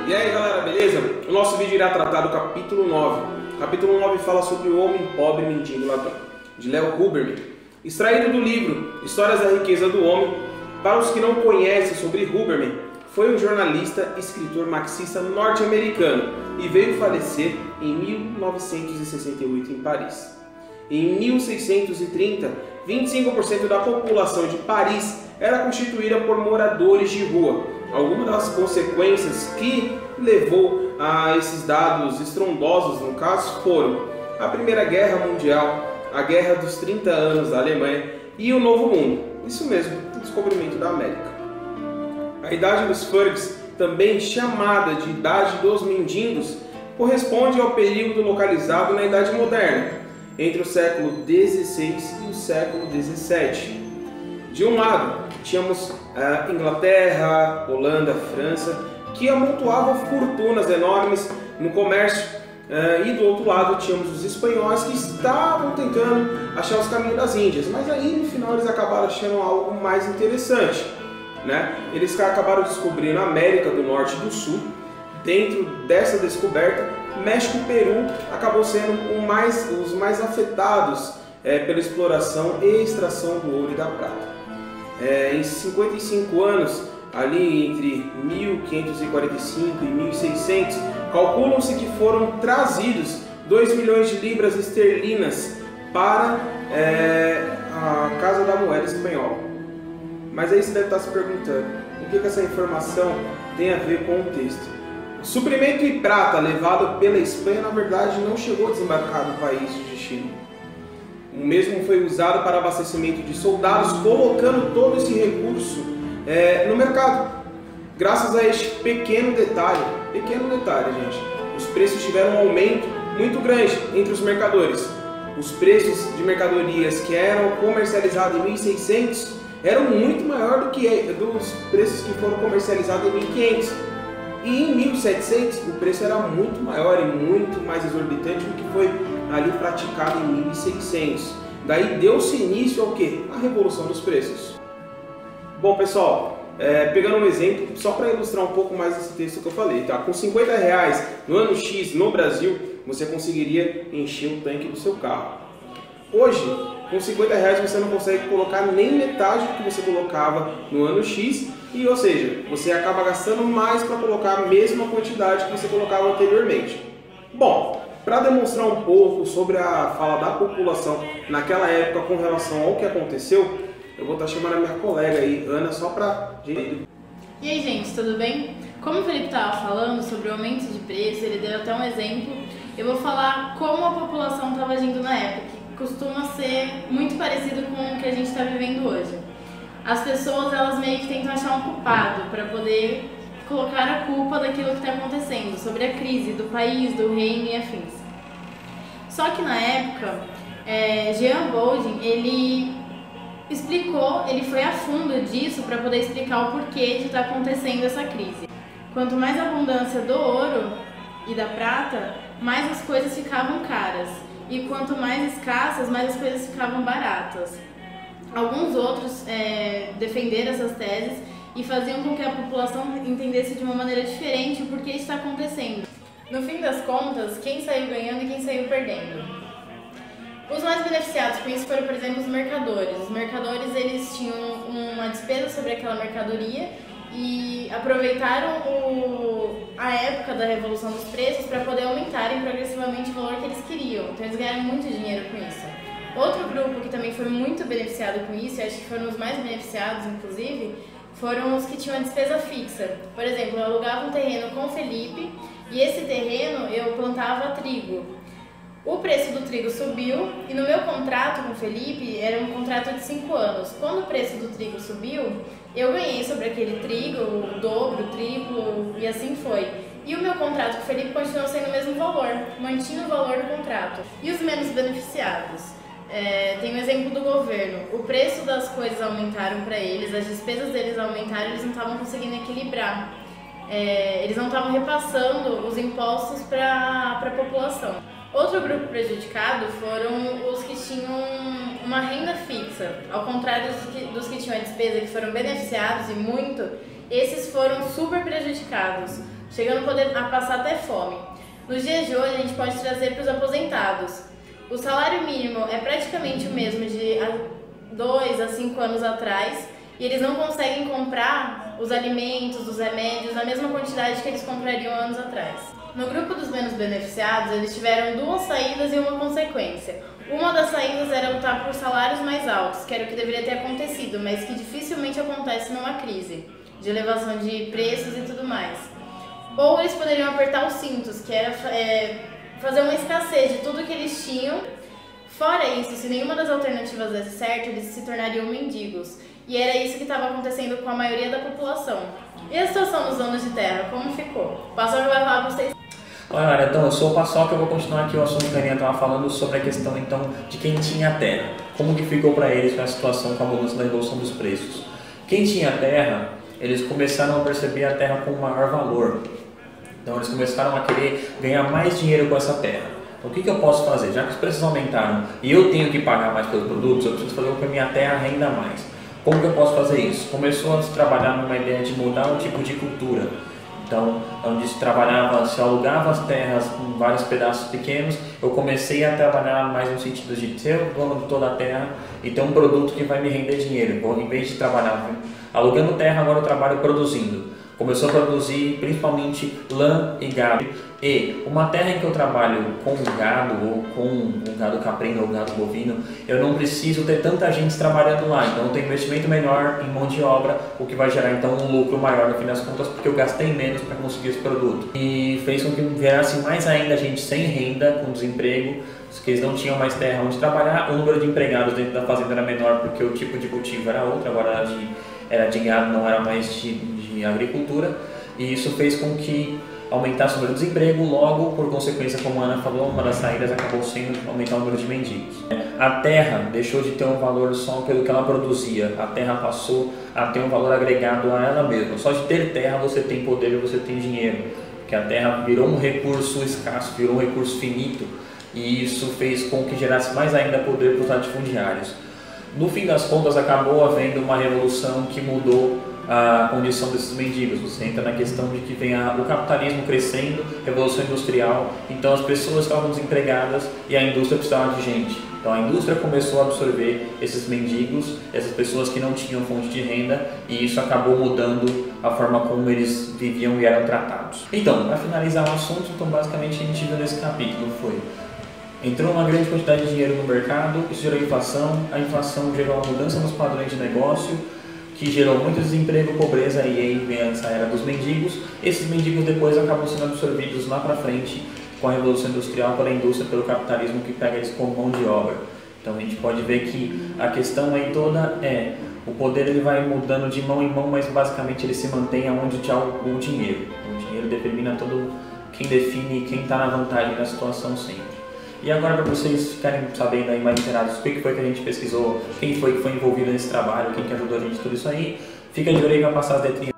E aí galera, beleza? O nosso vídeo irá tratar do capítulo 9. O capítulo 9 fala sobre o homem pobre, mendigo e ladrão, de Leo Huberman. Extraído do livro Histórias da Riqueza do Homem. Para os que não conhecem sobre Huberman, foi um jornalista e escritor marxista norte-americano e veio falecer em 1968 em Paris. Em 1630, 25% da população de Paris era constituída por moradores de rua. Algumas das consequências que levou a esses dados estrondosos, no caso, foram a Primeira Guerra Mundial, a Guerra dos 30 Anos da Alemanha e o Novo Mundo. Isso mesmo, o descobrimento da América. A Idade dos Fergs, também chamada de Idade dos Mendigos, corresponde ao período localizado na Idade Moderna, entre o século XVI e o século XVII. De um lado, tínhamos a Inglaterra, Holanda, França, que amontoavam fortunas enormes no comércio, e do outro lado tínhamos os espanhóis que estavam tentando achar os caminhos das Índias, mas aí no final eles acabaram achando algo mais interessante, né? Eles acabaram descobrindo a América do Norte e do Sul. Dentro dessa descoberta, México e Peru acabou sendo os mais afetados pela exploração e extração do ouro e da prata. Em 55 anos, ali entre 1545 e 1600, calculam-se que foram trazidos 2 milhões de libras esterlinas para a Casa da Moeda Espanhola. Mas aí você deve estar se perguntando, o que essa informação tem a ver com o texto? O suprimento em prata levado pela Espanha, na verdade, não chegou a desembarcar no país de destino. O mesmo foi usado para abastecimento de soldados, colocando todo esse recurso no mercado. Graças a este pequeno detalhe, gente, os preços tiveram um aumento muito grande entre os mercadores. Os preços de mercadorias que eram comercializados em 1600 eram muito maior do que dos preços que foram comercializados em 1500. E em 1700 o preço era muito maior e muito mais exorbitante do que foi ali praticado em 1600. Daí deu-se início ao quê? A Revolução dos Preços. Bom pessoal, pegando um exemplo, só para ilustrar um pouco mais esse texto que eu falei, tá? Com 50 reais no ano X no Brasil, você conseguiria encher o tanque do seu carro. Hoje, com 50 reais você não consegue colocar nem metade do que você colocava no ano X, ou seja, você acaba gastando mais para colocar a mesma quantidade que você colocava anteriormente. Bom, para demonstrar um pouco sobre a fala da população naquela época com relação ao que aconteceu, eu vou estar chamando a minha colega aí, Ana, só para... E aí, gente, tudo bem? Como o Felipe estava falando sobre o aumento de preço, ele deu até um exemplo, eu vou falar como a população estava agindo na época, que costuma ser muito parecido com o que a gente está vivendo hoje. As pessoas, elas meio que tentam achar um culpado para poder colocar a culpa daquilo que está acontecendo, sobre a crise do país, do reino e afins. Só que na época, Jean Bodin, ele foi a fundo disso para poder explicar o porquê de estar acontecendo essa crise. Quanto mais abundância do ouro e da prata, mais as coisas ficavam caras. E quanto mais escassas, mais as coisas ficavam baratas. Alguns outros defenderam essas teses e faziam com que a população entendesse de uma maneira diferente o porquê está acontecendo. No fim das contas, quem saiu ganhando e quem saiu perdendo? Os mais beneficiados com isso foram, por exemplo, os mercadores. Os mercadores, eles tinham uma despesa sobre aquela mercadoria e aproveitaram a época da Revolução dos Preços para poder aumentarem progressivamente o valor que eles queriam. Então eles ganharam muito dinheiro com isso. Outro grupo que também foi muito beneficiado com isso, e acho que foram os mais beneficiados, inclusive, foram os que tinham a despesa fixa. Por exemplo, eu alugava um terreno com o Felipe e esse terreno eu plantava trigo. O preço do trigo subiu e no meu contrato com o Felipe era um contrato de 5 anos. Quando o preço do trigo subiu, eu ganhei sobre aquele trigo o dobro, o triplo e assim foi. E o meu contrato com o Felipe continuou sendo o mesmo valor, mantinha o valor do contrato. E os menos beneficiados? Tem o exemplo do governo. O preço das coisas aumentaram para eles, as despesas deles aumentaram, eles não estavam conseguindo equilibrar. Eles não estavam repassando os impostos para a população. Outro grupo prejudicado foram os que tinham uma renda fixa. Ao contrário dos que tinham a despesa, que foram beneficiados e muito, esses foram super prejudicados, chegando a passar até fome. Nos dias de hoje, a gente pode trazer para os aposentados. O salário mínimo é praticamente o mesmo de 2 a 5 anos atrás e eles não conseguem comprar os alimentos, os remédios na mesma quantidade que eles comprariam anos atrás. No grupo dos menos beneficiados, eles tiveram 2 saídas e uma consequência. Uma das saídas era lutar por salários mais altos, que era o que deveria ter acontecido, mas que dificilmente acontece numa crise de elevação de preços e tudo mais. Ou eles poderiam apertar os cintos, que era fazer uma escassez de tudo que eles tinham. Fora isso, se nenhuma das alternativas desse certo, eles se tornariam mendigos. E era isso que estava acontecendo com a maioria da população. E a situação dos donos de terra, como ficou? O Paçoca vai falar para vocês. Olha, então, eu sou o Paçoca, eu vou continuar aqui o assunto que a Aninha estava falando sobre a questão, então, de quem tinha terra. Como que ficou para eles com a situação, com a mudança da evolução dos preços. Quem tinha terra, eles começaram a perceber a terra com maior valor. Então, eles começaram a querer ganhar mais dinheiro com essa terra. Então, o que eu posso fazer? Já que os preços aumentaram e eu tenho que pagar mais pelos produtos, eu preciso fazer com que a minha terra renda mais. Como que eu posso fazer isso? Começou a se trabalhar numa ideia de mudar o tipo de cultura. Então, onde se trabalhava, se alugava as terras em vários pedaços pequenos, eu comecei a trabalhar mais no sentido de ser o dono de toda a terra e ter um produto que vai me render dinheiro. Em vez de trabalhar alugando terra, agora eu trabalho produzindo. Começou a produzir principalmente lã e gado. E uma terra em que eu trabalho com gado, ou com um gado caprino ou gado bovino, eu não preciso ter tanta gente trabalhando lá. Então eu tenho investimento menor em mão de obra, o que vai gerar então um lucro maior no fim das contas, porque eu gastei menos para conseguir esse produto. E fez com que viesse mais ainda gente sem renda, com desemprego, que eles não tinham mais terra onde trabalhar. O número de empregados dentro da fazenda era menor porque o tipo de cultivo era outro, agora era de gado, não era mais de agricultura, e isso fez com que aumentasse o número de desemprego, logo, por consequência, como a Ana falou, uma das saídas acabou sendo aumentar o número de mendigos. A terra deixou de ter um valor só pelo que ela produzia, a terra passou a ter um valor agregado a ela mesma. Só de ter terra você tem poder e você tem dinheiro, porque a terra virou um recurso escasso, virou um recurso finito, e isso fez com que gerasse mais ainda poder para os latifundiários. No fim das contas, acabou havendo uma revolução que mudou a condição desses mendigos. Você entra na questão de que vem o capitalismo crescendo, revolução industrial, então as pessoas estavam desempregadas e a indústria precisava de gente. Então a indústria começou a absorver esses mendigos, essas pessoas que não tinham fonte de renda, e isso acabou mudando a forma como eles viviam e eram tratados. Então, para finalizar o assunto, então basicamente a gente viu nesse capítulo entrou uma grande quantidade de dinheiro no mercado, isso gerou inflação, a inflação gerou uma mudança nos padrões de negócio, que gerou muito desemprego, pobreza, e aí vem essa era dos mendigos. Esses mendigos depois acabam sendo absorvidos lá para frente com a Revolução Industrial pela indústria, pelo capitalismo que pega eles como mão de obra. Então a gente pode ver que a questão aí toda o poder ele vai mudando de mão em mão, mas basicamente ele se mantém aonde há o dinheiro. O dinheiro determina quem define quem está na vantagem na situação sempre. E agora, para vocês ficarem sabendo aí mais inteirados o que foi que a gente pesquisou, quem foi que foi envolvido nesse trabalho, quem que ajudou a gente, tudo isso aí, fica de olho aí para passar as letrinhas.